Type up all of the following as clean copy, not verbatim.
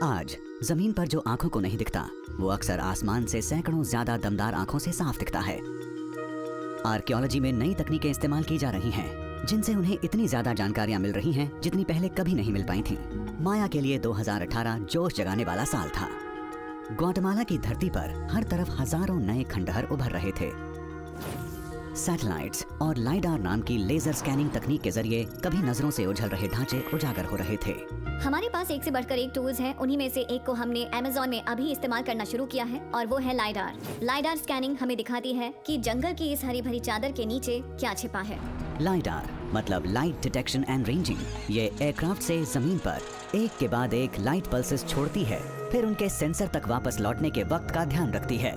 आज जमीन पर जो आंखों को नहीं दिखता वो अक्सर आसमान से सैकड़ों ज्यादा दमदार आंखों से साफ दिखता है। आर्कियोलॉजी में नई तकनीकें इस्तेमाल की जा रही हैं, जिनसे उन्हें इतनी ज्यादा जानकारियां मिल रही हैं जितनी पहले कभी नहीं मिल पाई थी। माया के लिए 2018 जोश जगाने वाला साल था। ग्वाटेमाला की धरती पर हर तरफ हजारों नए खंडहर उभर रहे थे। सैटेलाइट्स और लाइडार नाम की लेजर स्कैनिंग तकनीक के जरिए कभी नजरों से ओझल रहे ढांचे उजागर हो रहे थे। हमारे पास एक से बढ़कर एक टूल्स हैं। उन्हीं में से एक को हमने अमेज़न में अभी इस्तेमाल करना शुरू किया है और वो है लाइडार। लाइडार स्कैनिंग हमें दिखाती है कि जंगल की इस हरी भरी चादर के नीचे क्या छिपा है। लाइडार मतलब लाइट डिटेक्शन एंड रेंजिंग। ये एयरक्राफ्ट से जमीन पर एक के बाद एक लाइट पल्सेस छोड़ती है, फिर उनके सेंसर तक वापस लौटने के वक्त का ध्यान रखती है।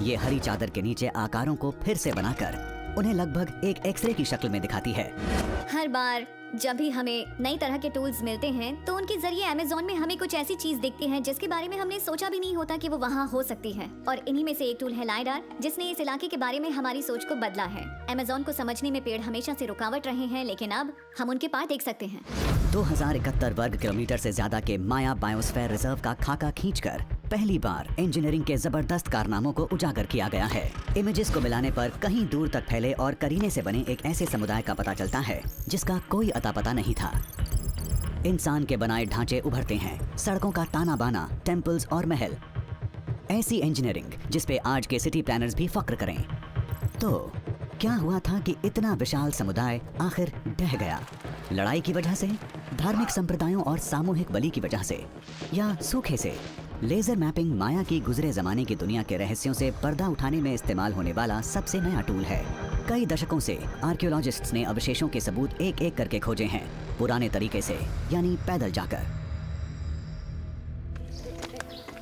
ये हरी चादर के नीचे आकारों को फिर से बनाकर उन्हें लगभग एक एक्सरे की शक्ल में दिखाती है। हर बार जब भी हमें नई तरह के टूल्स मिलते हैं तो उनके जरिए अमेज़न में हमें कुछ ऐसी चीज दिखती है जिसके बारे में हमने सोचा भी नहीं होता कि वो वहाँ हो सकती है। और इन्हीं में से एक टूल है लाइडार, जिसने इस इलाके के बारे में हमारी सोच को बदला है। अमेज़न को समझने में पेड़ हमेशा से रुकावट रहे हैं, लेकिन अब हम उनके पार देख सकते हैं। 2071 वर्ग किलोमीटर से ज्यादा के माया बायोस्फीयर रिजर्व का खाका खींचकर पहली बार इंजीनियरिंग के जबरदस्त कारनामों को उजागर किया गया है। इमेजेस को मिलाने पर कहीं दूर तक फैले और करीने से बने एक ऐसे समुदाय का पता चलता है जिसका कोई अता पता नहीं था। इंसान के बनाए ढांचे उभरते हैं, सड़कों का ताना बाना, टेम्पल्स और महल। ऐसी इंजीनियरिंग जिसपे आज के सिटी प्लानर्स भी फक्र करें। तो क्या हुआ था कि इतना विशाल समुदाय आखिर ढह गया? लड़ाई की वजह से, धार्मिक संप्रदायों और सामूहिक बलि की वजह से, या सूखे से? लेजर मैपिंग माया की गुजरे जमाने की दुनिया के रहस्यों से पर्दा उठाने में इस्तेमाल होने वाला सबसे नया टूल है। कई दशकों से आर्कियोलॉजिस्ट्स ने अवशेषों के सबूत एक एक करके खोजे हैं, पुराने तरीके से, यानी पैदल जाकर।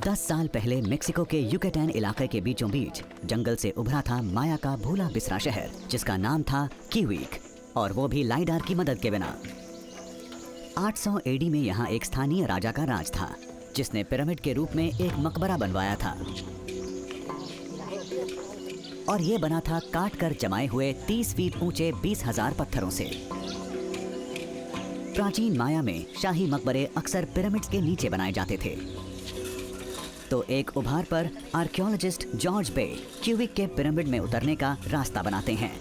10 साल पहले मेक्सिको के युकाटैन इलाके के बीचों बीच जंगल से उभरा था माया का भूला बिसरा शहर, जिसका नाम था क्यूइक, और वो भी लाइडार की मदद के बिना। 800 एडी में यहाँ एक स्थानीय राजा का राज था, जिसने पिरामिड के रूप में एक मकबरा बनवाया था, और ये बना था काट कर जमाए हुए 30 फीट ऊंचे 20,000 पत्थरों से। प्राचीन माया में शाही मकबरे अक्सर पिरामिड्स के नीचे बनाए जाते थे। तो एक उभार पर आर्कियोलॉजिस्ट जॉर्ज बे क्यूबिक के पिरामिड में उतरने का रास्ता बनाते हैं।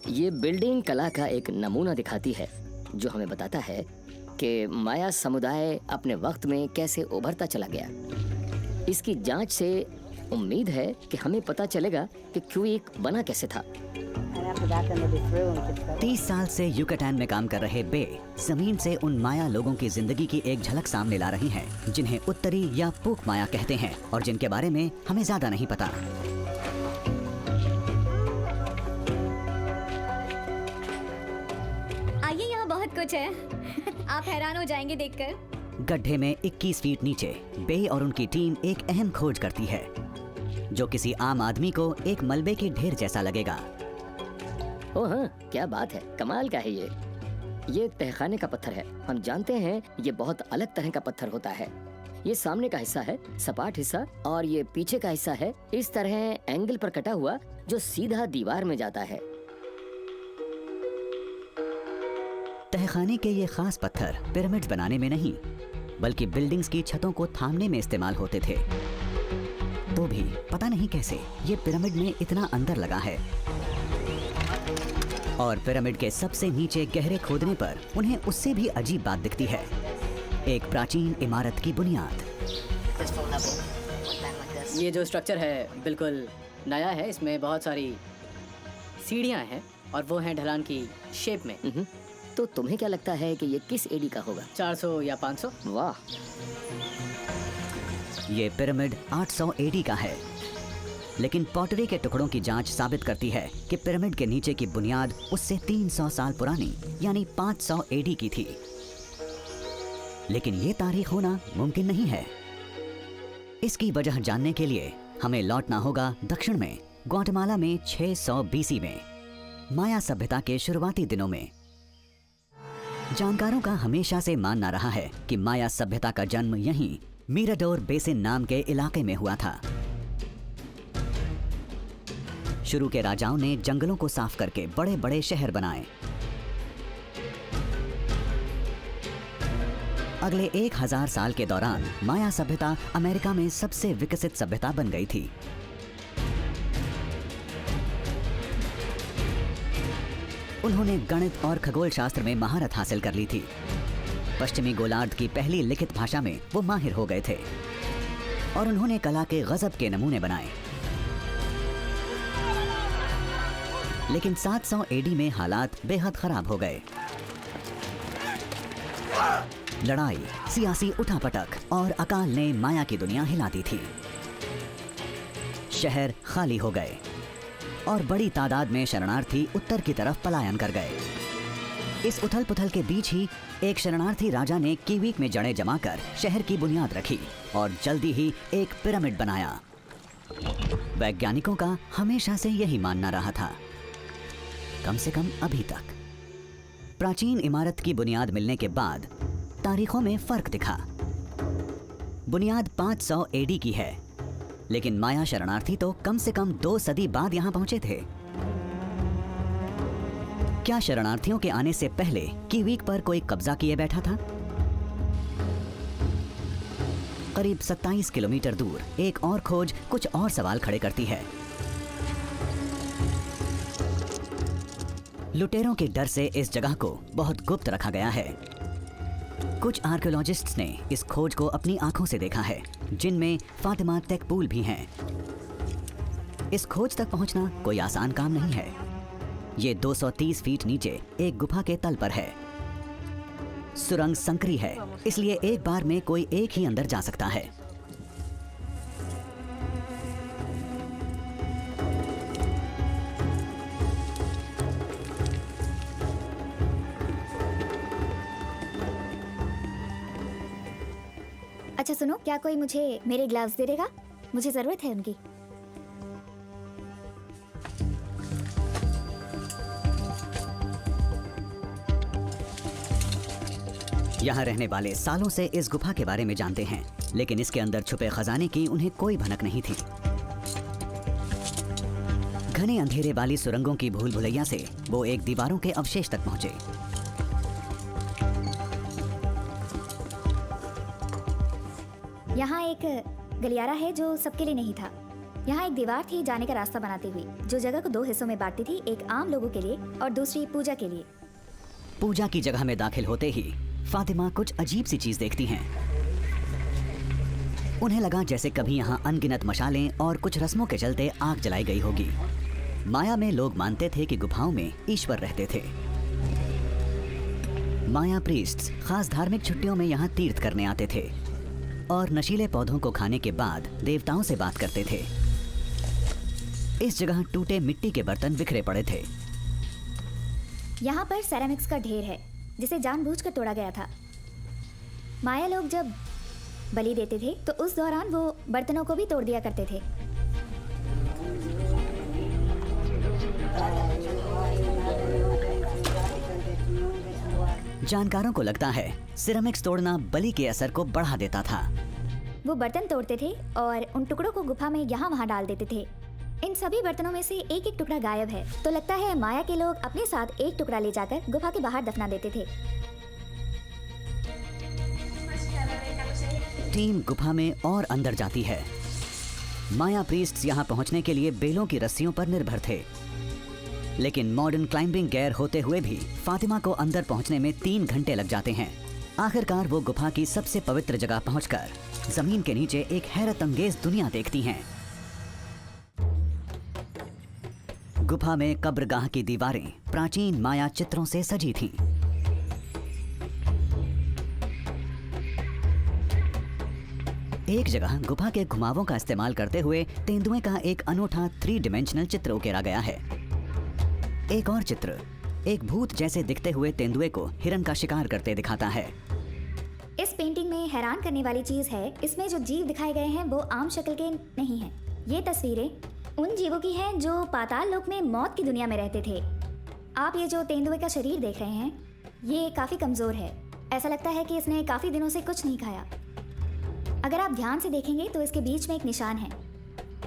ये बिल्डिंग कला का एक नमूना दिखाती है जो हमें बताता है कि माया समुदाय अपने वक्त में कैसे उभरता चला गया। इसकी जांच से उम्मीद है कि हमें पता चलेगा कि क्यूइक बना कैसे था। 30 साल से युकाटैन में काम कर रहे बे जमीन से उन माया लोगों की जिंदगी की एक झलक सामने ला रही हैं, जिन्हें उत्तरी या पूक माया कहते हैं और जिनके बारे में हमें ज्यादा नहीं पता। आइए, यहाँ बहुत कुछ है। आप हैरान हो जाएंगे देखकर। गड्ढे में 21 फीट नीचे बे और उनकी टीम एक अहम खोज करती है, जो किसी आम आदमी को एक मलबे के ढेर जैसा लगेगा। ओह हाँ, क्या बात है, कमाल का है ये तहखाने का पत्थर है। हम जानते हैं ये बहुत अलग तरह का पत्थर होता है। ये सामने का हिस्सा है, सपाट हिस्सा, और ये पीछे का हिस्सा है इस तरह एंगल पर कटा हुआ जो सीधा दीवार में जाता है। तहखाने के ये खास पत्थर पिरामिड बनाने में नहीं, बल्कि बिल्डिंग्स की छतों को थामने में इस्तेमाल होते थे। तो भी पता नहीं कैसे ये पिरामिड में इतना अंदर लगा है, और पिरामिड के सबसे नीचे गहरे खोदने पर उन्हें उससे भी अजीब बात दिखती है, एक प्राचीन इमारत की बुनियाद। ये जो स्ट्रक्चर है बिल्कुल नया है। इसमें बहुत सारी सीढ़ियां हैं और वो हैं ढलान की शेप में। तो तुम्हें क्या लगता है कि ये किस एडी का होगा? 400 या 500। वाह, ये पिरामिड 800 एडी का है, लेकिन पॉटरी के टुकड़ों की जांच साबित करती है कि पिरामिड के नीचे की बुनियाद उससे 300 साल पुरानी यानी 500 एडी की थी। लेकिन ये तारीख होना मुमकिन नहीं है। इसकी वजह जानने के लिए हमें लौटना होगा दक्षिण में, ग्वाटेमाला में 600 बीसी में, माया सभ्यता के शुरुआती दिनों में। जानकारों का हमेशा से मानना रहा है कि माया सभ्यता का जन्म यहीं मिराडोर बेसिन नाम के इलाके में हुआ था। शुरू के राजाओं ने जंगलों को साफ करके बड़े बड़े शहर बनाए। अगले 1000 साल के दौरान माया सभ्यता अमेरिका में सबसे विकसित सभ्यता बन गई थी। उन्होंने गणित और खगोल शास्त्र में महारत हासिल कर ली थी। पश्चिमी गोलार्ध की पहली लिखित भाषा में वो माहिर हो गए थे और उन्होंने कला के गजब के नमूने बनाए। लेकिन 700 एडी में हालात बेहद खराब हो गए। लड़ाई, सियासी उठापटक और अकाल ने माया की दुनिया हिला दी थी। शहर खाली हो गए और बड़ी तादाद में शरणार्थी उत्तर की तरफ पलायन कर गए। इस उथल पुथल के बीच ही एक शरणार्थी राजा ने कीवीक में जड़ें जमाकर शहर की बुनियाद रखी और जल्दी ही एक पिरामिड बनाया। वैज्ञानिकों का हमेशा से यही मानना रहा था, कम से कम अभी तक। प्राचीन इमारत की बुनियाद मिलने के बाद तारीखों में फर्क दिखा। बुनियाद 500 एडी की है, लेकिन माया शरणार्थी तो कम से कम 2 सदी बाद यहां पहुंचे थे। क्या शरणार्थियों के आने से पहले कीवीक पर कोई कब्जा किए बैठा था? करीब 27 किलोमीटर दूर एक और खोज कुछ और सवाल खड़े करती है। लुटेरों के डर से इस जगह को बहुत गुप्त रखा गया है। कुछ आर्कियोलॉजिस्ट्स ने इस खोज को अपनी आंखों से देखा है, जिनमें फातिमा तेकपूल भी हैं। इस खोज तक पहुंचना कोई आसान काम नहीं है। ये 230 फीट नीचे एक गुफा के तल पर है। सुरंग संकरी है, इसलिए एक बार में कोई एक ही अंदर जा सकता है। अच्छा सुनो, क्या कोई मुझे मेरे ग्लव्स दे देगा? मुझे जरूरत है उनकी। यहाँ रहने वाले सालों से इस गुफा के बारे में जानते हैं, लेकिन इसके अंदर छुपे खजाने की उन्हें कोई भनक नहीं थी। घने अंधेरे वाली सुरंगों की भूल भुलैया से वो एक दीवारों के अवशेष तक पहुंचे। यहाँ एक गलियारा है जो सबके लिए नहीं था। यहाँ एक दीवार थी जाने का रास्ता बनाती हुई, जो जगह को 2 हिस्सों में बांटती थी, एक आम लोगों के लिए और दूसरी पूजा के लिए। पूजा की जगह में दाखिल होते ही फातिमा कुछ अजीब सी चीज देखती हैं। उन्हें लगा जैसे कभी यहाँ अनगिनत मशालें और कुछ रस्मों के चलते आग जलाई गई होगी। माया में लोग मानते थे कि गुफाओं में ईश्वर रहते थे। माया प्रीस्ट्स खास धार्मिक छुट्टियों में यहाँ तीर्थ करने आते थे और नशीले पौधों को खाने के बाद देवताओं से बात करते थे। इस जगह टूटे मिट्टी के बर्तन बिखरे पड़े थे। यहाँ पर सेरामिक्स का ढेर है, जिसे जानबूझकर तोड़ा गया था। माया लोग जब बलि देते थे तो उस दौरान वो बर्तनों को भी तोड़ दिया करते थे। जानकारों को लगता है सिरेमिक्स तोड़ना बलि के असर को बढ़ा देता था। वो बर्तन तोड़ते थे और उन टुकड़ों को गुफा में यहाँ वहाँ डाल देते थे। इन सभी बर्तनों में से एक एक टुकड़ा गायब है, तो लगता है माया के लोग अपने साथ एक टुकड़ा ले जाकर गुफा के बाहर दफना देते थे। टीम गुफा में और अंदर जाती है। माया प्रीस्ट्स यहाँ पहुँचने के लिए बेलों की रस्सियों पर निर्भर थे, लेकिन मॉडर्न क्लाइंबिंग गियर होते हुए भी फातिमा को अंदर पहुँचने में 3 घंटे लग जाते हैं। आखिरकार वो गुफा की सबसे पवित्र जगह पहुंचकर जमीन के नीचे एक हैरत अंगेज दुनिया देखती हैं। गुफा में कब्रगाह की दीवारें प्राचीन माया चित्रों से सजी थीं। एक जगह गुफा के घुमावों का इस्तेमाल करते हुए तेंदुए का एक अनोखा 3 डायमेंशनल चित्र उकेरा गया है। एक और चित्र एक भूत जैसे दिखते हुए तेंदुए को हिरन का शिकार करते दिखाता है। इस पेंटिंग में हैरान करने वाली चीज है, इसमें जो जीव दिखाए गए हैं वो आम शक्ल के नहीं हैं। ये तस्वीरें उन जीवों की हैं जो पाताल लोक में मौत की दुनिया में रहते थे। आप ये जो तेंदुए का शरीर देख रहे हैं, ये काफी कमजोर है। ऐसा लगता है कि इसने काफी दिनों से कुछ नहीं खाया। अगर आप ध्यान से देखेंगे तो इसके बीच में एक निशान है।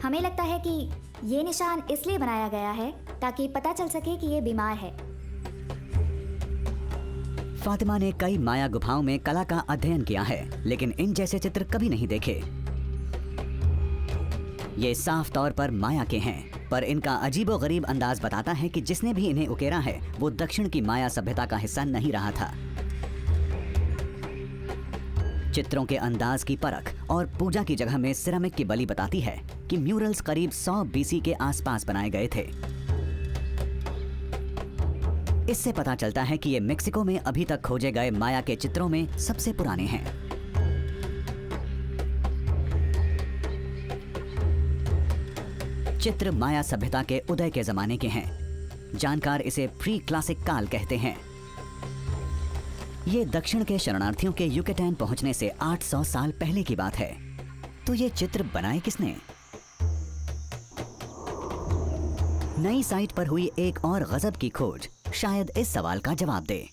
हमें लगता है कि ये निशान इसलिए बनाया गया है ताकि पता चल सके कि ये बीमार है। फातिमा ने कई माया गुफाओं में कला का अध्ययन किया है, लेकिन इन जैसे चित्र कभी नहीं देखे। ये साफ तौर पर माया के हैं, पर इनका अजीबोगरीब अंदाज बताता है कि जिसने भी इन्हें उकेरा है वो दक्षिण की माया सभ्यता का हिस्सा नहीं रहा था। चित्रों के अंदाज की परख और पूजा की जगह में सिरामिक की बलि बताती है कि म्यूरल्स करीब 100 बीसी के आसपास बनाए गए थे। इससे पता चलता है कि ये मेक्सिको में अभी तक खोजे गए माया के चित्रों में सबसे पुराने हैं। चित्र माया सभ्यता के उदय के जमाने के हैं। जानकार इसे प्री क्लासिक काल कहते हैं। ये दक्षिण के शरणार्थियों के युकेटैन पहुंचने से 800 साल पहले की बात है। तो ये चित्र बनाए किसने? नई साइट पर हुई एक और गजब की खोज शायद इस सवाल का जवाब दे।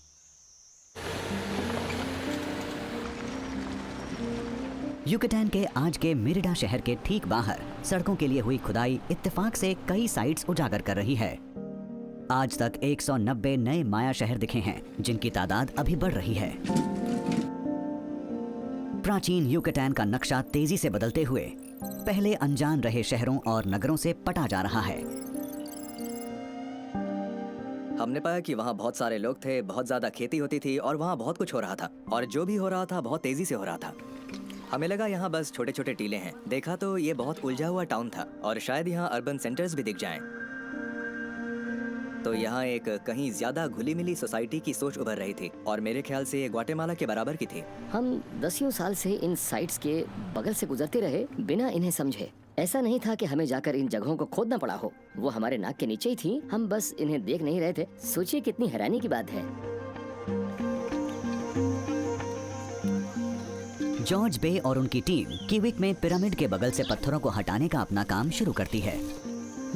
युकेटैन के आज के मेरिडा शहर के ठीक बाहर सड़कों के लिए हुई खुदाई इत्तेफाक से कई साइट्स उजागर कर रही है। आज तक 190 नए माया शहर दिखे हैं, जिनकी तादाद अभी बढ़ रही है। प्राचीन युकेटैन का नक्शा तेजी से बदलते हुए पहले अनजान रहे शहरों और नगरों से पटा जा रहा है। हमने पाया कि वहाँ बहुत सारे लोग थे, बहुत ज्यादा खेती होती थी और वहाँ बहुत कुछ हो रहा था, और जो भी हो रहा था बहुत तेजी से हो रहा था। हमें लगा यहाँ बस छोटे छोटे टीले हैं। देखा तो ये बहुत उलझा हुआ टाउन था और शायद यहाँ अर्बन सेंटर्स भी दिख जाएं। तो यहाँ एक कहीं ज्यादा घुली मिली सोसाइटी की सोच उभर रही थी और मेरे ख्याल से ये ग्वाटेमाला के बराबर की थी। हम दसियों साल से इन साइट्स के बगल से गुजरते रहे बिना इन्हें समझे। ऐसा नहीं था कि हमें जाकर इन जगहों को खोदना पड़ा हो, वो हमारे नाक के नीचे ही थी, हम बस इन्हें देख नहीं रहे थे। सोचिए कितनी हैरानी की बात है। जॉर्ज बे और उनकी टीम क्यूबिक में पिरामिड के बगल से पत्थरों को हटाने का अपना काम शुरू करती है।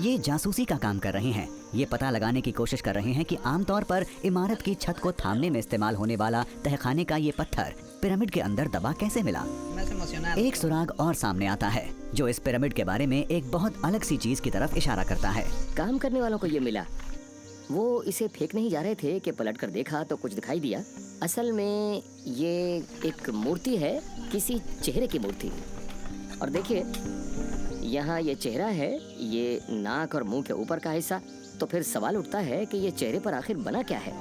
ये जासूसी का काम कर रहे हैं। ये पता लगाने की कोशिश कर रहे हैं कि आमतौर पर इमारत की छत को थामने में इस्तेमाल होने वाला तहखाने का ये पत्थर पिरामिड के अंदर दबा कैसे मिला। एक सुराग और सामने आता है जो इस पिरामिड के बारे में एक बहुत अलग सी चीज की तरफ इशारा करता है। काम करने वालों को ये मिला। वो इसे फेंक नहीं जा रहे थे कि पलटकर देखा तो कुछ दिखाई दिया। असल में ये एक मूर्ति है, किसी चेहरे की मूर्ति। और देखिए यहाँ ये चेहरा है, ये नाक और मुंह के ऊपर का हिस्सा। तो फिर सवाल उठता है कि ये चेहरे पर आखिर बना क्या है।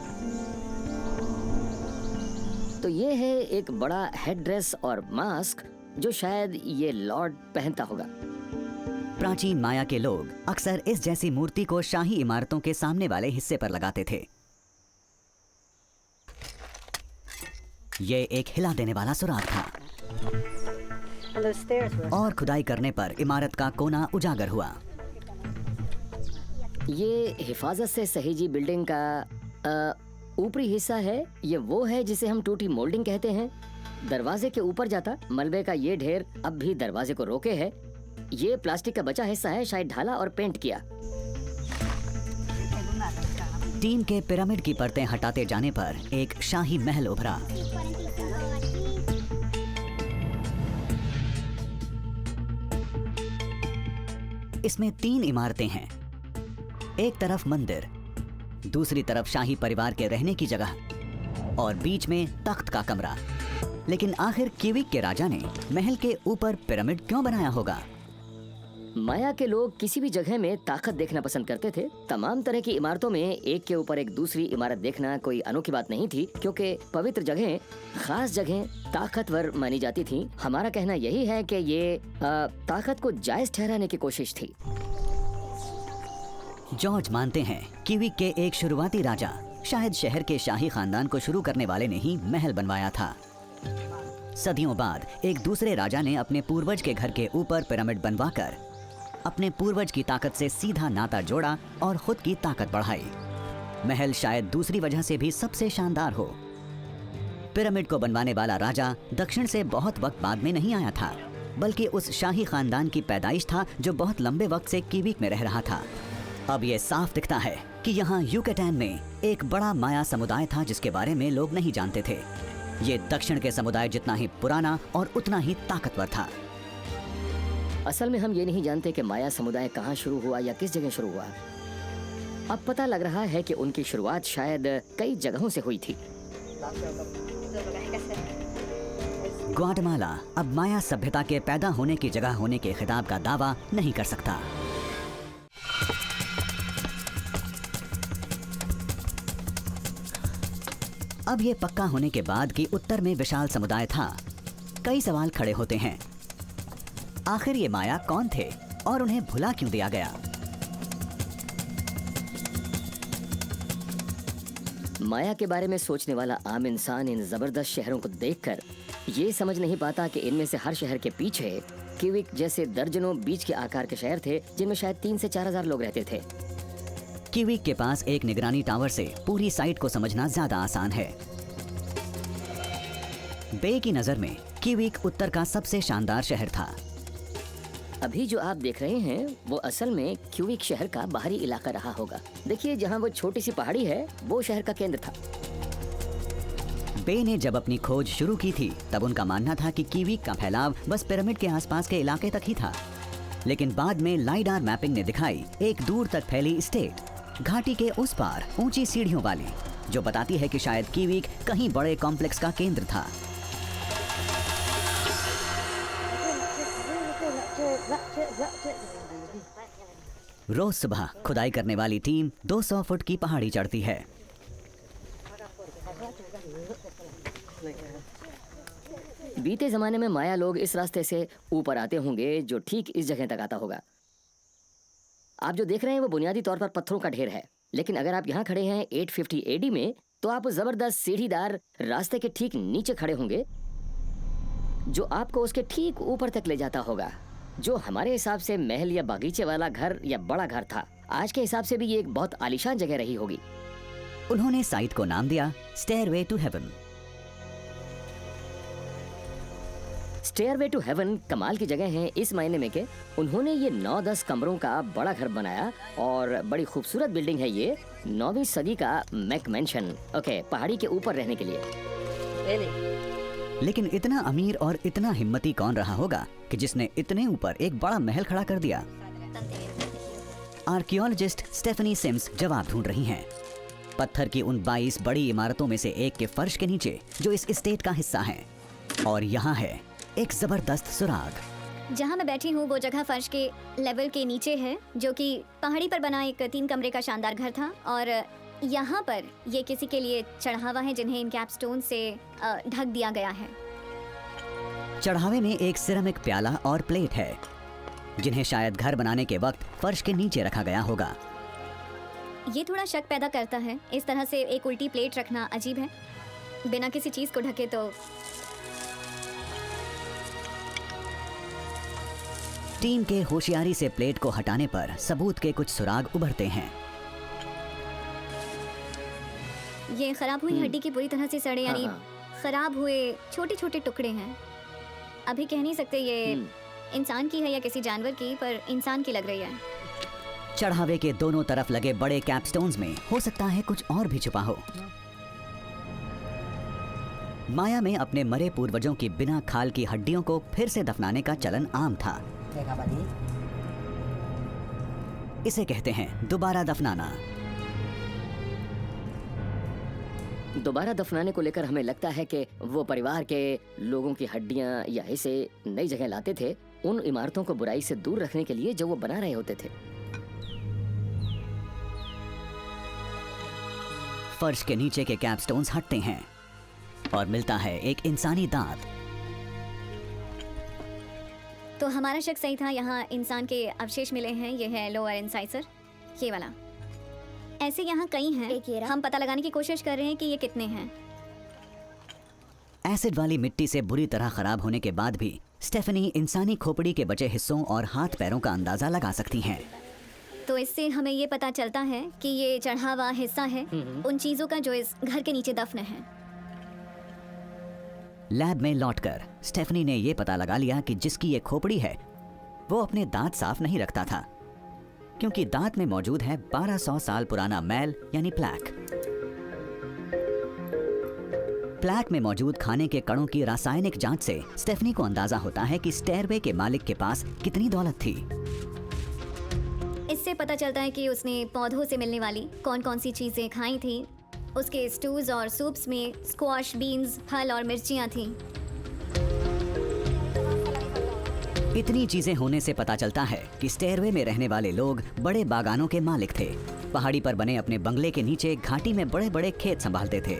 तो ये है एक बड़ा हेड ड्रेस और मास्क जो शायद ये लॉर्ड पहनता होगा। प्राचीन माया के लोग अक्सर इस जैसी मूर्ति को शाही इमारतों के सामने वाले हिस्से पर लगाते थे। ये एक हिला देने वाला सुराग था और खुदाई करने पर इमारत का कोना उजागर हुआ। ये हिफाजत से सहेजी बिल्डिंग का ऊपरी हिस्सा है। ये वो है जिसे हम टूटी मोल्डिंग कहते हैं। दरवाजे के ऊपर जाता मलबे का ये ढेर अब भी दरवाजे को रोके है। ये प्लास्टिक का बचा हिस्सा है, शायद ढाला और पेंट किया। टीम के पिरामिड की परतें हटाते जाने पर एक शाही महल उभरा। इसमें 3 इमारतें हैं। एक तरफ मंदिर, दूसरी तरफ शाही परिवार के रहने की जगह और बीच में तख्त का कमरा। लेकिन आखिर क्यूबिक के राजा ने महल के ऊपर पिरामिड क्यों बनाया होगा? माया के लोग किसी भी जगह में ताकत देखना पसंद करते थे। तमाम तरह की इमारतों में एक के ऊपर एक दूसरी इमारत देखना कोई अनोखी बात नहीं थी, क्योंकि पवित्र जगहें, खास जगहें ताकतवर मानी जाती थीं। हमारा कहना यही है कि ये ताकत को जायज ठहराने की कोशिश थी। जॉर्ज मानते हैं क्यूबिक के एक शुरुआती राजा, शायद शहर के शाही खानदान को शुरू करने वाले ने ही महल बनवाया था। सदियों बाद एक दूसरे राजा ने अपने पूर्वज के घर के ऊपर पिरामिड बनवाकर अपने पूर्वज की ताकत से सीधा नाता जोड़ा और खुद की ताकत बढ़ाई। महल शायद दूसरी वजह से भी सबसे शानदार हो। पिरामिड को बनवाने वाला राजा दक्षिण से बहुत वक्त बाद में नहीं आया था, बल्कि उस शाही खानदान की पैदाइश था जो बहुत लंबे वक्त से क्यूबिक में रह रहा था। अब ये साफ दिखता है कि यहाँ युकेटैन में एक बड़ा माया समुदाय था जिसके बारे में लोग नहीं जानते थे। ये दक्षिण के समुदाय जितना ही पुराना और उतना ही ताकतवर था। असल में हम ये नहीं जानते कि माया समुदाय कहाँ शुरू हुआ या किस जगह शुरू हुआ। अब पता लग रहा है कि उनकी शुरुआत शायद कई जगहों से हुई थी। ग्वाटेमाला अब माया सभ्यता के पैदा होने की जगह होने के खिताब का दावा नहीं कर सकता। अब ये पक्का होने के बाद कि उत्तर में विशाल समुदाय था, कई सवाल खड़े होते हैं। आखिर ये माया कौन थे और उन्हें भुला क्यों दिया गया? माया के बारे में सोचने वाला आम इंसान इन जबरदस्त शहरों को देखकर ये समझ नहीं पाता कि इनमें से हर शहर के पीछे क्यूबिक जैसे दर्जनों बीच के आकार के शहर थे, जिनमें शायद 3 से 4 हजार लोग रहते थे। क्यूबिक के पास एक निगरानी टावर से पूरी साइट को समझना ज्यादा आसान है। बे की नजर में क्यूबिक उत्तर का सबसे शानदार शहर था। अभी जो आप देख रहे हैं वो असल में क्यूबिक शहर का बाहरी इलाका रहा होगा। देखिए, जहाँ वो छोटी सी पहाड़ी है वो शहर का केंद्र था। बे ने जब अपनी खोज शुरू की थी तब उनका मानना था कि क्यूबिक का फैलाव बस पिरामिड के आसपास के इलाके तक ही था, लेकिन बाद में लाइडार मैपिंग ने दिखाई एक दूर तक फैली स्टेट घाटी के उस पार ऊंची सीढ़ियों वाली, जो बताती है कि शायद क्यूबिक कहीं बड़े कॉम्प्लेक्स का केंद्र था। रोज सुबह खुदाई करने वाली टीम 200 फुट की पहाड़ी चढ़ती है। बीते जमाने में माया लोग इस रास्ते से ऊपर आते होंगे जो ठीक इस जगह तक आता होगा। आप जो देख रहे हैं वो बुनियादी तौर पर पत्थरों का ढेर है, लेकिन अगर आप यहाँ खड़े हैं 850 एडी में तो आप जबरदस्त सीढ़ीदार रास्ते के ठीक नीचे खड़े होंगे जो आपको उसके ठीक ऊपर तक ले जाता होगा, जो हमारे हिसाब से महल या बागीचे वाला घर या बड़ा घर था। आज के हिसाब से भी ये एक बहुत आलीशान जगह रही होगी। उन्होंने साइट को नाम दिया stairway to heaven. Stairway to heaven कमाल की जगह है इस मायने में कि उन्होंने ये 9-10 कमरों का बड़ा घर बनाया और बड़ी खूबसूरत बिल्डिंग है ये, 9वीं सदी का मैक मैंशन। ओके, पहाड़ी के ऊपर रहने के लिए। लेकिन इतना अमीर और इतना हिम्मती कौन रहा होगा कि जिसने इतने ऊपर एक बड़ा महल खड़ा कर दिया? आर्कियोलॉजिस्ट स्टेफनी सिम्स जवाब ढूंढ रही हैं। पत्थर की उन 22 बड़ी इमारतों में से एक के फर्श के नीचे जो इस स्टेट का हिस्सा है, और यहाँ है एक जबरदस्त सुराग। जहाँ मैं बैठी हूँ वो जगह फर्श के लेवल के नीचे है, जो कि पहाड़ी पर बना एक 3 कमरे का शानदार घर था, और यहाँ पर ये किसी के लिए चढ़ावा है जिन्हें इन कैपस्टोन से ढक दिया गया है। चढ़ावे में एक सिरेमिक प्याला और प्लेट है जिन्हें शायद घर बनाने के वक्त फर्श के नीचे रखा गया होगा। ये थोड़ा शक पैदा करता है, इस तरह से एक उल्टी प्लेट रखना अजीब है बिना किसी चीज को ढके। तो टीम के होशियारी से प्लेट को हटाने पर सबूत के कुछ सुराग उभरते हैं। ये खराब हुई हड्डी की बुरी तरह से सड़े, यानी खराब हुए छोटे छोटे टुकड़े हैं। अभी कह नहीं सकते ये इंसान की है या किसी जानवर की, पर इंसान की लग रही है। चढ़ावे के दोनों तरफ लगे बड़े कैपस्टोन्स में हो सकता है कुछ और भी छुपा हो। माया में अपने मरे पूर्वजों की बिना खाल की हड्डियों को फिर से दफनाने का चलन आम था। इसे कहते हैं दोबारा दफनाना। दोबारा दफनाने को लेकर हमें लगता है कि वो परिवार के लोगों की हड्डियां या हिस्से नई जगह लाते थे, उन इमारतों को बुराई से दूर रखने के लिए जो वो बना रहे होते थे। फर्श के नीचे के कैपस्टोन्स हटते हैं और मिलता है एक इंसानी दांत। तो हमारा शक सही था, यहाँ इंसान के अवशेष मिले हैं। ये है लोअर इंसाइसर, ये वाला। ऐसे यहाँ कई हैं, हम पता लगाने की कोशिश कर रहे हैं कि ये कितने हैं। एसिड वाली मिट्टी से बुरी तरह खराब होने के बाद भी स्टेफनी इंसानी खोपड़ी के बचे हिस्सों और हाथ पैरों का अंदाजा लगा सकती हैं। तो इससे हमें ये पता चलता है कि ये चढ़ावा हिस्सा है उन चीजों का जो इस घर के नीचे दफन है। लैब में लौटकर स्टेफनी ने ये पता लगा लिया कि जिसकी ये खोपड़ी है वो अपने दांत साफ नहीं रखता था, क्योंकि दांत में मौजूद है 1200 साल पुराना मैल यानी प्लैक। प्लैक में मौजूद खाने के कणों की रासायनिक जांच से स्टेफनी को अंदाजा होता है कि स्टेयरवे के मालिक के पास कितनी दौलत थी। इससे पता चलता है कि उसने पौधों से मिलने वाली कौन कौन सी चीजें खाई थी। उसके स्टूज और सूप्स में स्क्वाश, बीन्स, फल और मिर्चियाँ थीं। इतनी चीजें होने से पता चलता है कि स्टेयरवे में रहने वाले लोग बड़े बागानों के मालिक थे। पहाड़ी पर बने अपने बंगले के नीचे घाटी में बड़े बड़े खेत संभालते थे।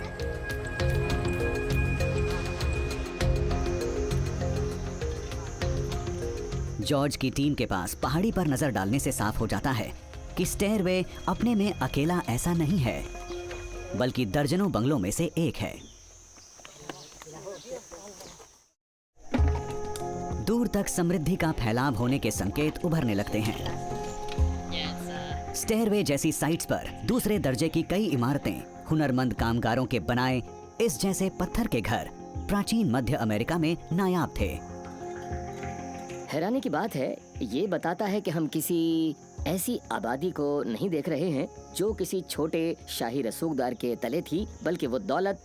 जॉर्ज की टीम के पास पहाड़ी पर नजर डालने से साफ हो जाता है कि स्टेयरवे अपने में अकेला ऐसा नहीं है, बल्कि दर्जनों बंगलों में से एक है। दूर तक समृद्धि का फैलाव होने के संकेत उभरने लगते हैं। स्टेयरवे जैसी साइट्स पर दूसरे दर्जे की कई इमारतें, हुनरमंद कामगारों के बनाए इस जैसे पत्थर के घर प्राचीन मध्य अमेरिका में नायाब थे। हैरानी की बात है, ये बताता है कि हम किसी ऐसी आबादी को नहीं देख रहे हैं जो किसी छोटे शाही रसूखदार के तले थी, बल्कि वो दौलत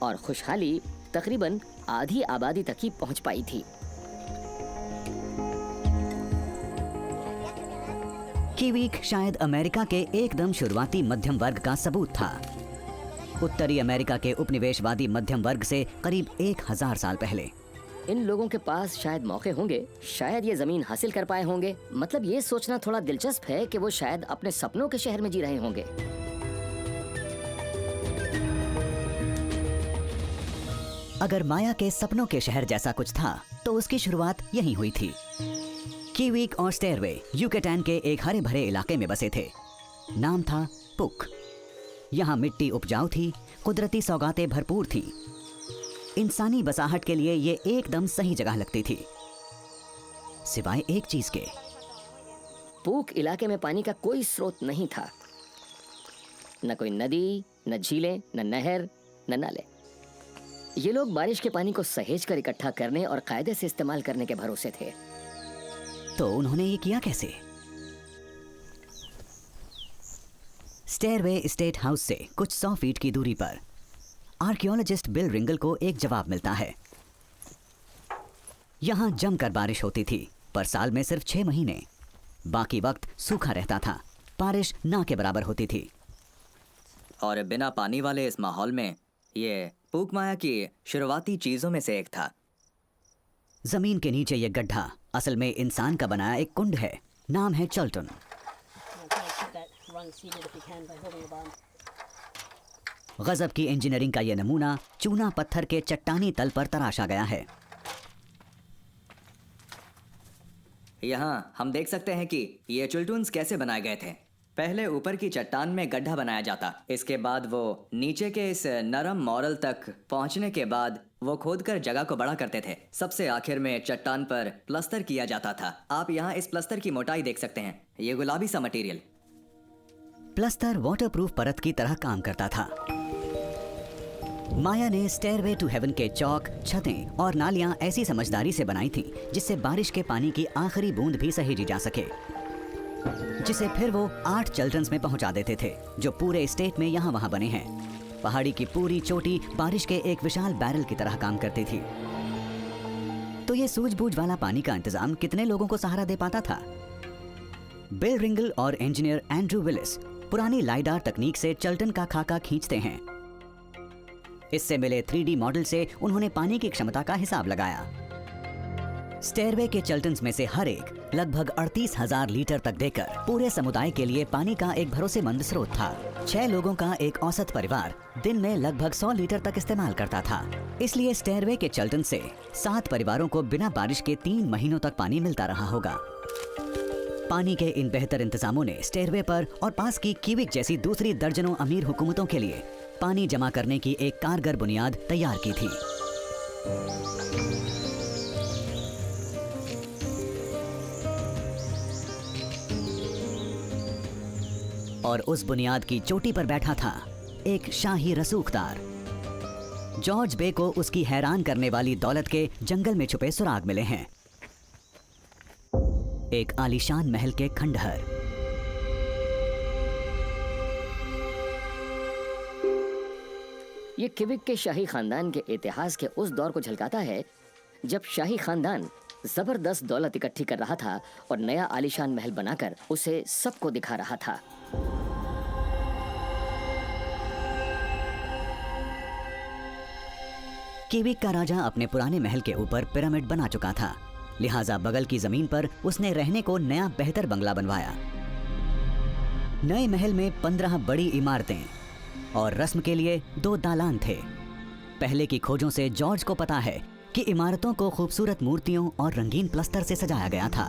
और खुशहाली तकरीबन आधी आबादी तक ही पहुंच पाई थी। कीवीक शायद अमेरिका के एकदम शुरुआती मध्यम वर्ग का सबूत था। उत्तरी अमेरिका के उपनिवेशवादी मध्यम वर्ग से करीब 1000 साल पहले। इन लोगों के पास शायद मौके होंगे, शायद ये जमीन हासिल कर पाए होंगे। मतलब ये सोचना थोड़ा दिलचस्प है कि वो शायद अपने सपनों के शहर में जी रहे होंगे। अगर माया के सपनों के शहर जैसा कुछ था तो उसकी शुरुआत यहीं हुई थी। कीवीक और स्टेयरवे यूकेटैन के एक हरे भरे इलाके में बसे थे। नाम था पुक। यहाँ मिट्टी उपजाऊ थी, कुदरती सौगातें भरपूर थी। इंसानी बसाहट के लिए ये एकदम सही जगह लगती थी, सिवाय एक चीज के। पूक इलाके में पानी का कोई स्रोत नहीं था, न कोई नदी, न झीलें, न नहर, न नाले। ये लोग बारिश के पानी को सहेज कर इकट्ठा करने और कायदे से इस्तेमाल करने के भरोसे थे। तो उन्होंने ये किया कैसे? स्टेयरवे स्टेट हाउस से कुछ 100 फीट की दूरी पर आर्कियोलॉजिस्ट बिल रिंगल को एक जवाब मिलता है। यहां जमकर बारिश होती थी, पर साल में सिर्फ 6 महीने। बाकी वक्त सूखा रहता था, बारिश ना के बराबर होती थी। और बिना पानी वाले इस माहौल में ये पूक माया की शुरुआती चीजों में से एक था। जमीन के नीचे ये गड्ढा असल में इंसान का बनाया एक कुंड है। नाम है चल्टन। गजब की इंजीनियरिंग का यह नमूना चूना पत्थर के चट्टानी तल पर तराशा गया है। यहाँ हम देख सकते हैं कि ये चुल्टून्स कैसे बनाए गए थे। पहले ऊपर की चट्टान में गड्ढा बनाया जाता, इसके बाद वो नीचे के इस नरम मॉरल तक पहुंचने के बाद वो खोदकर जगह को बड़ा करते थे। सबसे आखिर में चट्टान पर प्लस्तर किया जाता था। आप यहाँ इस प्लस्तर की मोटाई देख सकते हैं, ये गुलाबी सा मटेरियल। प्लस्तर वाटरप्रूफ परत की तरह काम करता था। माया ने स्टेयरवे टू हेवन के चौक, छतें और नालियां ऐसी समझदारी से बनाई थीं जिससे बारिश के पानी की आखिरी बूंद भी सहेजी जा सके, जिसे फिर वो 8 चल्टन्स में पहुंचा देते थे, जो पूरे स्टेट में यहाँ वहाँ बने हैं। पहाड़ी की पूरी चोटी बारिश के एक विशाल बैरल की तरह काम करती थी। तो ये सूझबूझ वाला पानी का इंतजाम कितने लोगों को सहारा दे पाता था? बिल रिंगल और इंजीनियर एंड्रू विलिस पुरानी लाइडार तकनीक से चल्टन का खाका खींचते हैं। इससे मिले 3D मॉडल से उन्होंने पानी की क्षमता का हिसाब लगाया। स्टेयरवे के चल्टन्स में से हर एक लगभग 38,000 लीटर तक देकर पूरे समुदाय के लिए पानी का एक भरोसेमंद स्रोत था। 6 लोगों का एक औसत परिवार दिन में लगभग 100 लीटर तक इस्तेमाल करता था। इसलिए स्टेयरवे के चल्टन से 7 परिवारों को बिना बारिश के 3 महीनों तक पानी मिलता रहा होगा। पानी के इन बेहतर इंतजामों ने स्टेयरवे पर और पास की कीविक जैसी दूसरी दर्जनों अमीर हुकूमतों के लिए पानी जमा करने की एक कारगर बुनियाद तैयार की थी। और उस बुनियाद की चोटी पर बैठा था एक शाही रसूखदार। जॉर्ज बे को उसकी हैरान करने वाली दौलत के जंगल में छुपे सुराग मिले हैं। एक आलीशान महल के खंडहर, ये क्विक के शाही खानदान के इतिहास के उस दौर को झलकाता है जब शाही खानदान जबरदस्त दौलत इकट्ठी कर रहा था और नया आलीशान महल बनाकर उसे सबको दिखा रहा था। कीविक का राजा अपने पुराने महल के ऊपर पिरामिड बना चुका था, लिहाजा बगल की जमीन पर उसने रहने को नया बेहतर बंगला बनवाया। नए महल में 15 बड़ी इमारतें और रस्म के लिए 2 दालान थे। पहले की खोजों से जॉर्ज को पता है कि इमारतों को खूबसूरत मूर्तियों और रंगीन प्लस्तर से सजाया गया था।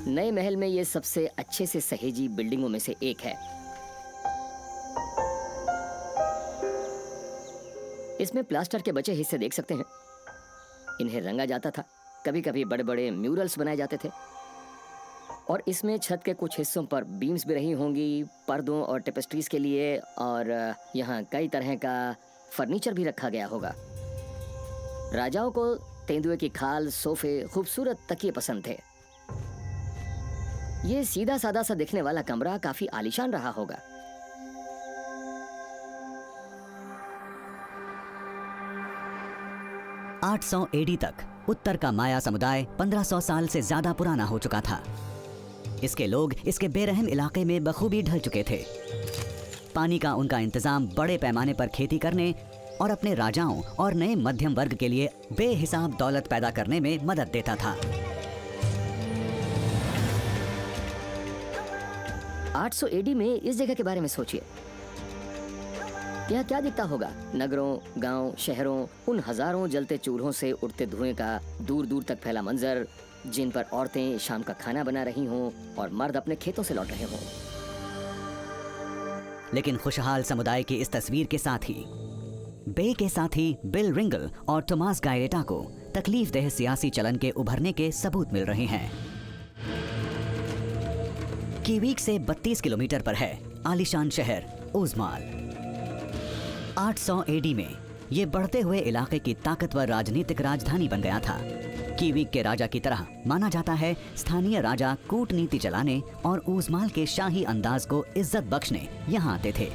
नए महल में ये सबसे अच्छे से सहेजी बिल्डिंगों में से एक है। इसमें प्लास्टर के बचे हिस्से देख सकते हैं। इन्हें रंगा जाता था, कभी कभी बड़े बड़े म्यूरल्स बनाए जाते थे और इसमें छत के कुछ हिस्सों पर बीम्स भी रही होंगी पर्दों और टेपेस्ट्रीज के लिए, और यहाँ कई तरह का फर्नीचर भी रखा गया होगा। राजाओं को तेंदुए की खाल, सोफे, खूबसूरत तकिए पसंद थे। ये सीधा सादा सा दिखने वाला कमरा काफी आलीशान रहा होगा। $800 AD तक उत्तर का माया समुदाय 1500 साल से ज्यादा पुराना हो चुका था। इसके लोग इसके बेरहम इलाके में बखूबी ढल चुके थे। पानी का उनका इंतजाम बड़े पैमाने पर खेती करने और अपने राजाओं और नए मध्यम वर्ग के लिए बेहिसाब दौलत पैदा करने में मदद देता था। 800 AD में इस जगह के बारे में सोचिए। यह क्या दिखता होगा? नगरों, गांव, शहरों, उन हजारों जलते चूल्हों से उठते धुएं का दूर दूर तक फैला मंजर, जिन पर औरतें शाम का खाना बना रही हों और मर्द अपने खेतों से लौट रहे हों। लेकिन खुशहाल समुदाय की इस तस्वीर के साथ ही बे के साथी बिल रिंगल और थॉमस गायरेटा को तकलीफदेह सियासी चलन के उभरने के सबूत मिल रहे हैं। कीविक से 32 किलोमीटर पर है आलीशान शहर ऊज़माल। 800 AD में ये बढ़ते हुए इलाके की ताकतवर राजनीतिक राजधानी बन गया था। कीविक के राजा की तरह माना जाता है स्थानीय राजा कूटनीति चलाने और ऊज़माल के शाही अंदाज को इज्जत बख्शने यहाँ आते थे।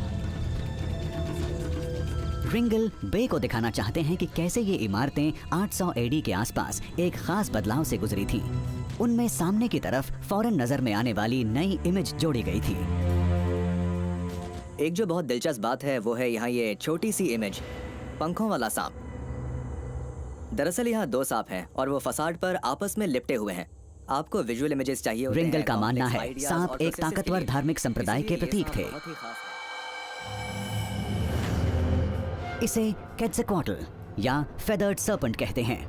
रिंगल बे को दिखाना चाहते हैं कि कैसे ये इमारतें 800 AD के आसपास एक खास बदलाव से गुजरी थी। उनमें सामने की तरफ फौरन नजर में आने वाली नई इमेज जोड़ी गई थी। एक जो बहुत दिलचस्प बात है वो है यहाँ ये छोटी सी इमेज, पंखों वाला सांप। दरअसल यहाँ 2 सांप हैं और वो फसाड पर आपस में लिपटे हुए हैं। आपको विजुअल इमेजेस चाहिए होते हैं। रिंगल का मानना है complex ideas सांप और एक processes ताकतवर के लिए। धार्मिक संप्रदाय के इसीलिए ये प्रतीक सांप थे। बहुत ही खास है। इसे केट्ज़ेकॉटल या फेदर्ड सर्पेंट कहते हैं।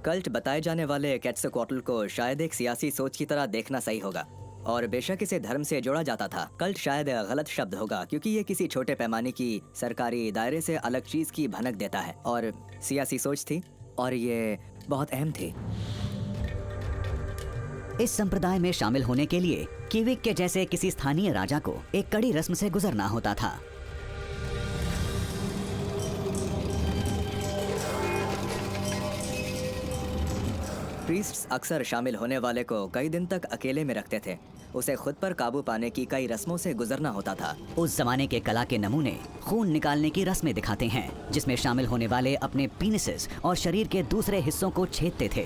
कल्ट बताए जाने वाले केट्ज़ेकॉटल को शायद एक सियासी सोच की तरह देखना सही होगा, और बेशक इसे धर्म से जोड़ा जाता था। कल्ट शायद गलत शब्द होगा क्योंकि ये किसी छोटे पैमाने की सरकारी दायरे से अलग चीज की भनक देता है, और सियासी सोच थी और ये बहुत अहम थी। इस संप्रदाय में शामिल होने के लिए कीविक के जैसे किसी स्थानीय राजा को एक कड़ी रस्म से गुजरना होता था। प्रीस्ट्स अक्सर शामिल होने वाले को कई दिन तक अकेले में रखते थे। उसे खुद पर काबू पाने की कई रस्मों से गुजरना होता था। उस जमाने के कला के नमूने खून निकालने की रस्में दिखाते हैं, जिसमें शामिल होने वाले अपने पीनिसेस और शरीर के दूसरे हिस्सों को छेदते थे।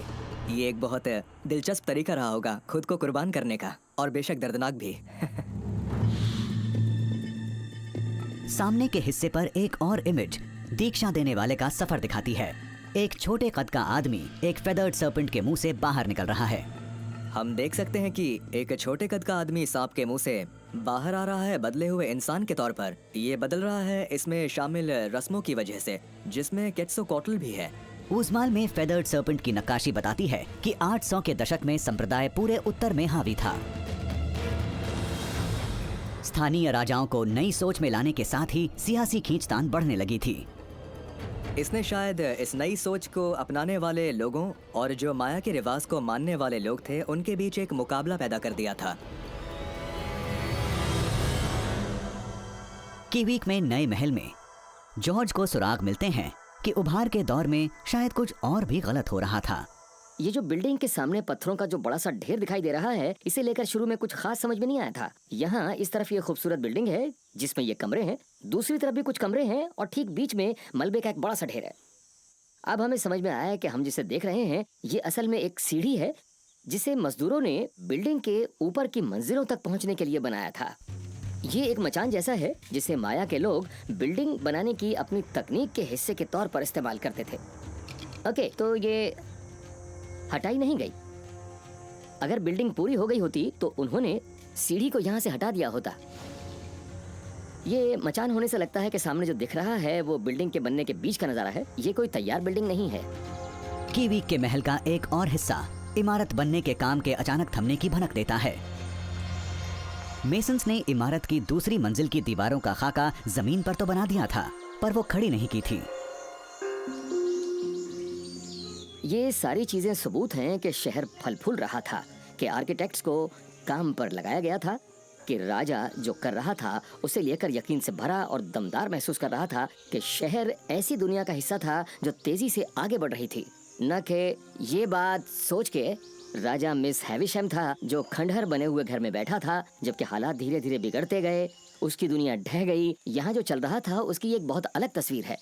ये एक बहुत दिलचस्प तरीका रहा होगा खुद को कुर्बान करने का, और बेशक दर्दनाक भी। सामने के हिस्से पर एक और इमेज दीक्षा देने वाले का सफर दिखाती है। एक छोटे कद का आदमी एक फेदर्ड सर्पेंट के मुंह से बाहर निकल रहा है। हम देख सकते हैं कि एक छोटे कद का आदमी सांप के मुंह से बाहर आ रहा है बदले हुए इंसान के तौर पर। ये बदल रहा है इसमें शामिल रस्मों की वजह से, जिसमें केट्ज़ेकॉटल भी है। ऊज़माल में फेदर्ड सर्पेंट की नक्काशी बताती है कि 800 के दशक में संप्रदाय पूरे उत्तर में हावी था। स्थानीय राजाओं को नई सोच में लाने के साथ ही सियासी खींचतान बढ़ने लगी थी। इसने शायद इस नई सोच को अपनाने वाले लोगों और जो माया के रिवाज को मानने वाले लोग थे उनके बीच एक मुकाबला पैदा कर दिया था। कीविक में नए महल में जॉर्ज को सुराग मिलते हैं कि उभार के दौर में शायद कुछ और भी गलत हो रहा था। ये जो बिल्डिंग के सामने पत्थरों का जो बड़ा सा ढेर दिखाई दे रहा है, इसे लेकर शुरू में कुछ खास समझ में नहीं आया था। यहाँ इस तरफ ये खूबसूरत बिल्डिंग है जिसमें ये कमरे हैं, दूसरी तरफ भी कुछ कमरे हैं और ठीक बीच में मलबे का एक बड़ा सा ढेर है। अब हमें समझ में आया कि हम जिसे देख रहे हैं ये असल में एक सीढ़ी है जिसे मजदूरों ने बिल्डिंग के ऊपर की मंजिलों तक पहुंचने के लिए बनाया था। ये एक मचान जैसा है जिसे माया के लोग बिल्डिंग बनाने की अपनी तकनीक के हिस्से के तौर पर इस्तेमाल करते थे। ओके, तो ये हटाई नहीं गई। अगर बिल्डिंग पूरी हो गई होती तो उन्होंने सीढ़ी को यहाँ से हटा दिया होता। ये मचान होने से लगता है कि सामने जो दिख रहा है वो बिल्डिंग के बनने के बीच का नजारा है। ये कोई तैयार बिल्डिंग नहीं है। कीवी के महल का एक और हिस्सा इमारत बनने के काम के अचानक थमने की भनक देता है। मेसन्स ने इमारत की दूसरी मंजिल की दीवारों का खाका जमीन पर तो बना दिया था, पर वो खड़ी नहीं की थी। ये सारी चीजें सबूत हैं कि शहर फल फूल रहा था, कि आर्किटेक्ट्स को काम पर लगाया गया था, कि राजा जो कर रहा था उसे लेकर यकीन से भरा और दमदार महसूस कर रहा था कि शहर ऐसी दुनिया का हिस्सा था जो तेजी से आगे बढ़ रही थी। न कि ये बात सोच के राजा मिस हैविशम था जो खंडहर बने हुए घर में बैठा था जबकि हालात धीरे धीरे बिगड़ते गए, उसकी दुनिया ढह गई। यहाँ जो चल रहा था उसकी एक बहुत अलग तस्वीर है।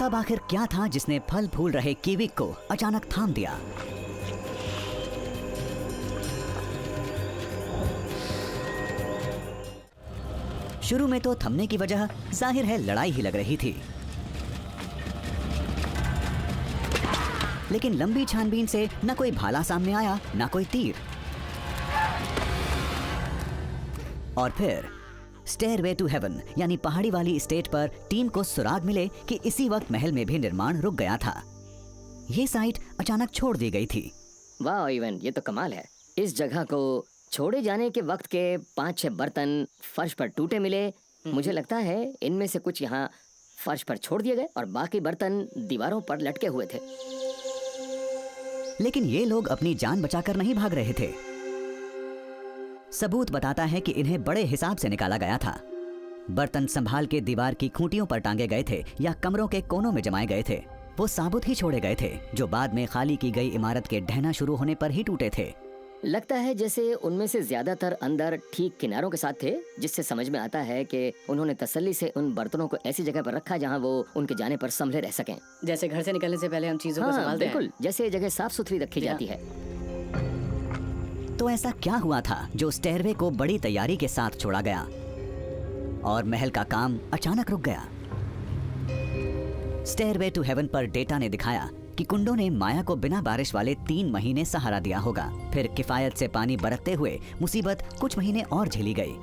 तब आखिर क्या था जिसने फल फूल रहे कीविक को अचानक थाम दिया? शुरू में तो थमने की वजह जाहिर है लड़ाई ही लग रही थी, लेकिन लंबी छानबीन से न कोई भाला सामने आया न कोई तीर। और फिर स्टेयरवे टू हेवन यानी पहाड़ी वाली स्टेट पर टीम को सुराग मिले कि इसी वक्त महल में भी निर्माण रुक गया था। ये साइट अचानक छोड़ दी गई थी। वाह इवन, ये तो कमाल है। इस जगह को छोड़े जाने के वक्त के 5-6 बर्तन फर्श पर टूटे मिले। मुझे लगता है इनमें से कुछ यहाँ फर्श पर छोड़ दिए गए और बाकी बर्तन दीवारों पर लटके हुए थे। लेकिन ये लोग अपनी जान बचाकर नहीं भाग रहे थे। सबूत बताता है कि इन्हें बड़े हिसाब से निकाला गया था। बर्तन संभाल के दीवार की खूंटियों पर टांगे गए थे या कमरों के कोनों में जमाए गए थे। वो साबुत ही छोड़े गए थे जो बाद में खाली की गई इमारत के ढहना शुरू होने पर ही टूटे थे। लगता है जैसे उनमें से ज्यादातर अंदर ठीक किनारों के साथ थे, जिससे समझ में आता है कि उन्होंने तसल्ली से उन बर्तनों को ऐसी जगह पर रखा जहां वो उनके जाने पर संभले रह सकें। जैसे घर से निकलने से पहले हम चीजों को हाँ, संभालते हैं। बिल्कुल, जैसे ये जगह साफ सुथरी रखी जाती है। तो ऐसा क्या हुआ था जो स्टेयरवे को बड़ी तैयारी के साथ छोड़ा गया और महल का काम अचानक रुक गया? स्टेयरवे टू हेवन पर डेटा ने दिखाया कि कुंडों ने माया को बिना बारिश वाले 3 महीने सहारा दिया होगा। फिर किफायत से पानी बरतते हुए मुसीबत कुछ महीने और झेली गई।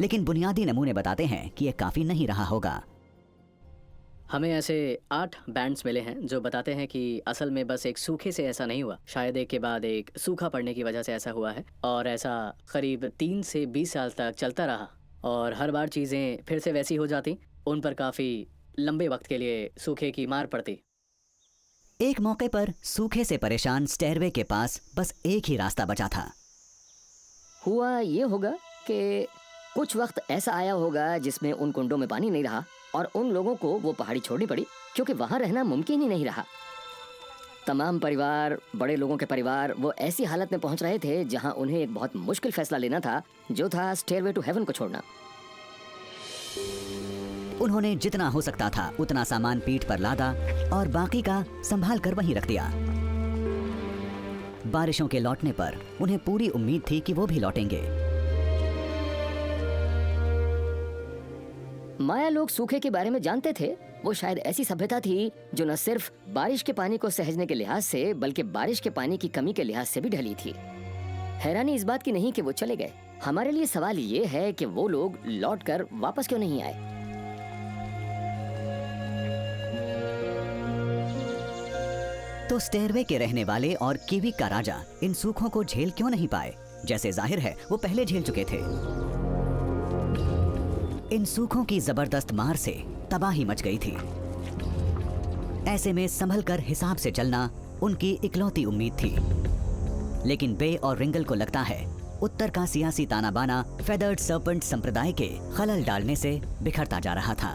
लेकिन बुनियादी नमूने बताते हैं कि यह काफी नहीं रहा होगा। हमें ऐसे 8 बैंड्स मिले हैं जो बताते हैं कि असल में बस एक सूखे से ऐसा नहीं हुआ, शायद एक के बाद एक सूखा पड़ने की वजह से ऐसा हुआ है। और ऐसा करीब 3 से 20 साल तक चलता रहा और हर बार चीज़ें फिर से वैसी हो जाती। उन पर काफ़ी लंबे वक्त के लिए सूखे की मार पड़ती। एक मौके पर सूखे से परेशान स्टेयरवे के पास बस एक ही रास्ता बचा था। हुआ ये होगा कि कुछ वक्त ऐसा आया होगा जिसमें उन कुंडों में पानी नहीं रहा और उन लोगों को वो पहाड़ी छोड़नी पड़ी क्योंकि वहां रहना मुमकिन ही नहीं रहा। तमाम परिवार, बड़े लोगों के परिवार, वो ऐसी हालत में पहुंच रहे थे जहां उन्हें एक बहुत मुश्किल फैसला लेना था, जो था स्टेयरवे टू हेवन को छोड़ना। उन्होंने जितना हो सकता था उतना सामान पीठ पर लादा और बाकी का संभाल कर वहीं रख दिया। बारिशों के लौटने पर उन्हें पूरी उम्मीद थी कि वो भी लौटेंगे। माया लोग सूखे के बारे में जानते थे। वो शायद ऐसी सभ्यता थी जो न सिर्फ बारिश के पानी को सहेजने के लिहाज से बल्कि बारिश के पानी की कमी के लिहाज से भी ढली थी। हैरानी इस बात की नहीं कि वो चले गए। हमारे लिए सवाल ये है कि वो लोग लौटकर वापस क्यों नहीं आए। तो स्टेयरवे के रहने वाले और कीवी का राजा इन सूखों को झेल क्यों नहीं पाए? जैसे जाहिर है वो पहले झेल चुके थे। इन सूखों की जबरदस्त मार से तबाही मच गई थी। ऐसे में संभल कर हिसाब से चलना उनकी इकलौती उम्मीद थी। लेकिन बे और रिंगल को लगता है उत्तर का सियासी ताना बाना फेदर्ड सर्पेंट संप्रदाय के खलल डालने से बिखरता जा रहा था।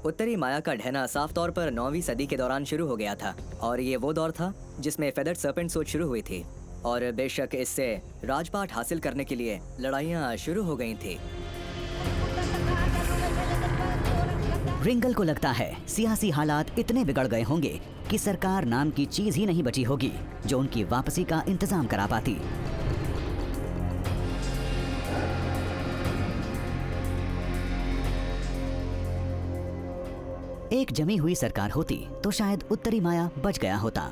उत्तरी माया का ढहना साफ तौर पर 9वीं सदी के दौरान शुरू हो गया था और ये वो दौर था जिसमें फेदर्ड सर्पेंट सोच शुरू हुई थी और बेशक इससे राजपाट हासिल करने के लिए लड़ाइयाँ शुरू हो गई थी। रिंगल को लगता है सियासी हालात इतने बिगड़ गए होंगे कि सरकार नाम की चीज ही नहीं बची होगी जो उनकी वापसी का इंतजाम करा पाती। एक जमी हुई सरकार होती तो शायद उत्तरी माया बच गया होता,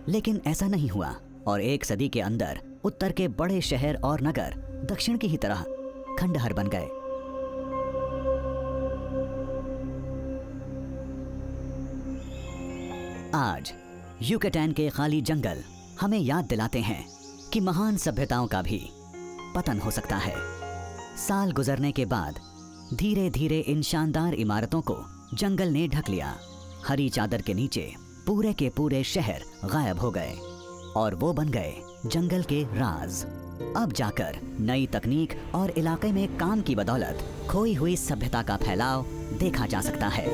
लेकिन ऐसा नहीं हुआ और एक सदी के अंदर उत्तर के बड़े शहर और नगर दक्षिण की ही तरह खंडहर बन गए। आज युकेटैन के खाली जंगल हमें याद दिलाते हैं कि महान सभ्यताओं का भी पतन हो सकता है। साल गुजरने के बाद धीरे धीरे इन शानदार इमारतों को जंगल ने ढक लिया। हरी चादर के नीचे पूरे के पूरे शहर गायब हो गए और वो बन गए जंगल के राज। अब जाकर नई तकनीक और इलाके में काम की बदौलत खोई हुई सभ्यता का फैलाव देखा जा सकता है।